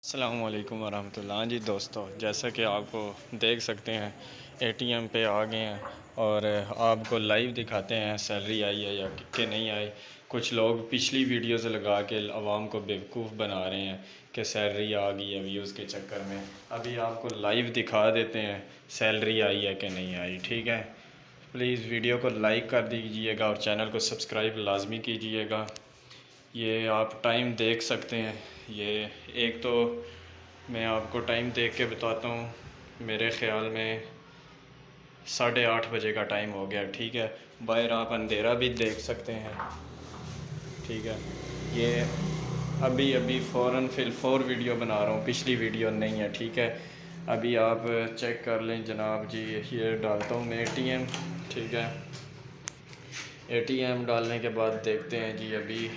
अस्सलाम वालेकुम वरहमतुल्लाह। हाँ जी दोस्तों, जैसा कि आपको देख सकते हैं एटीएम पे आ गए हैं और आपको लाइव दिखाते हैं सैलरी आई है या कि नहीं आई। कुछ लोग पिछली वीडियोस लगा के आवाम को बेवकूफ़ बना रहे हैं कि सैलरी आ गई है व्यूज़ के चक्कर में। अभी आपको लाइव दिखा देते हैं सैलरी आई है कि नहीं आई। ठीक है, प्लीज़ वीडियो को लाइक कर दीजिएगा और चैनल को सब्सक्राइब लाजमी कीजिएगा। ये आप टाइम देख सकते हैं। ये एक तो मैं आपको टाइम देख के बताता हूँ, मेरे ख़्याल में 8:30 बजे का टाइम हो गया। ठीक है, बाहर आप अंधेरा भी देख सकते हैं। ठीक है, ये अभी अभी फ़ौरन फिल 4 वीडियो बना रहा हूँ, पिछली वीडियो नहीं है। ठीक है, अभी आप चेक कर लें जनाब जी। ये डालता हूँ मैं एटीएम। ठीक है, एटीएम डालने के बाद देखते हैं जी अभी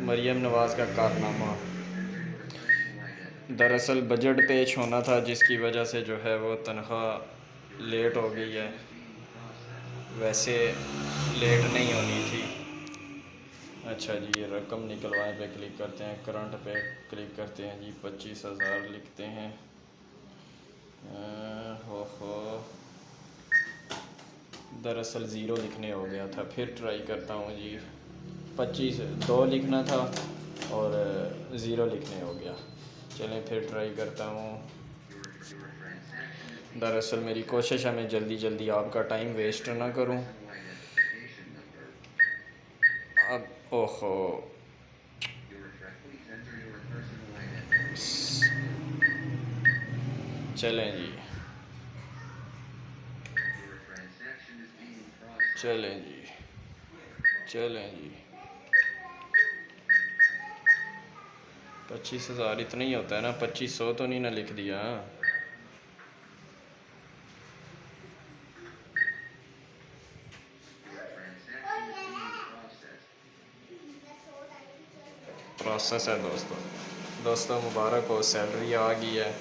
मरियम नवाज़ का कारनामा। दरअसल बजट पेश होना था जिसकी वजह से जो है वो तनख्वाह लेट हो गई है, वैसे लेट नहीं होनी थी। अच्छा जी, ये रकम निकलवाए पे क्लिक करते हैं, करंट पे क्लिक करते हैं जी, 25,000 लिखते हैं। हो दरअसल ज़ीरो लिखने हो गया था, फिर ट्राई करता हूँ जी। 25 2 लिखना था और ज़ीरो लिखने हो गया। चलें फिर ट्राई करता हूँ। दरअसल मेरी कोशिश है मैं जल्दी जल्दी आपका टाइम वेस्ट ना करूँ। अब ओहो, चलें जी, चलें जी, चलें जी। 25,000 इतना ही होता है ना, 2500 तो नहीं ना लिख दिया। प्रोसेस है दोस्तों मुबारक हो, सैलरी आ गई है।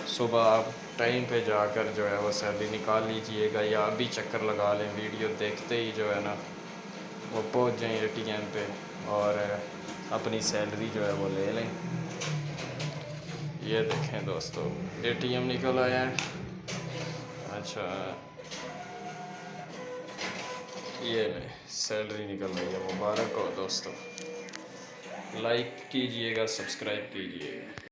सुबह आप टाइम पे जाकर जो है वो सैलरी निकाल लीजिएगा, या अभी चक्कर लगा लें, वीडियो देखते ही जो है ना वो पहुंच जाएं एटीएम पे और अपनी सैलरी जो है वो ले लें। ये देखें दोस्तों, एटीएम निकल आया है। अच्छा, ये लें सैलरी निकल रही है, मुबारक हो दोस्तों। लाइक कीजिएगा, सब्सक्राइब कीजिएगा।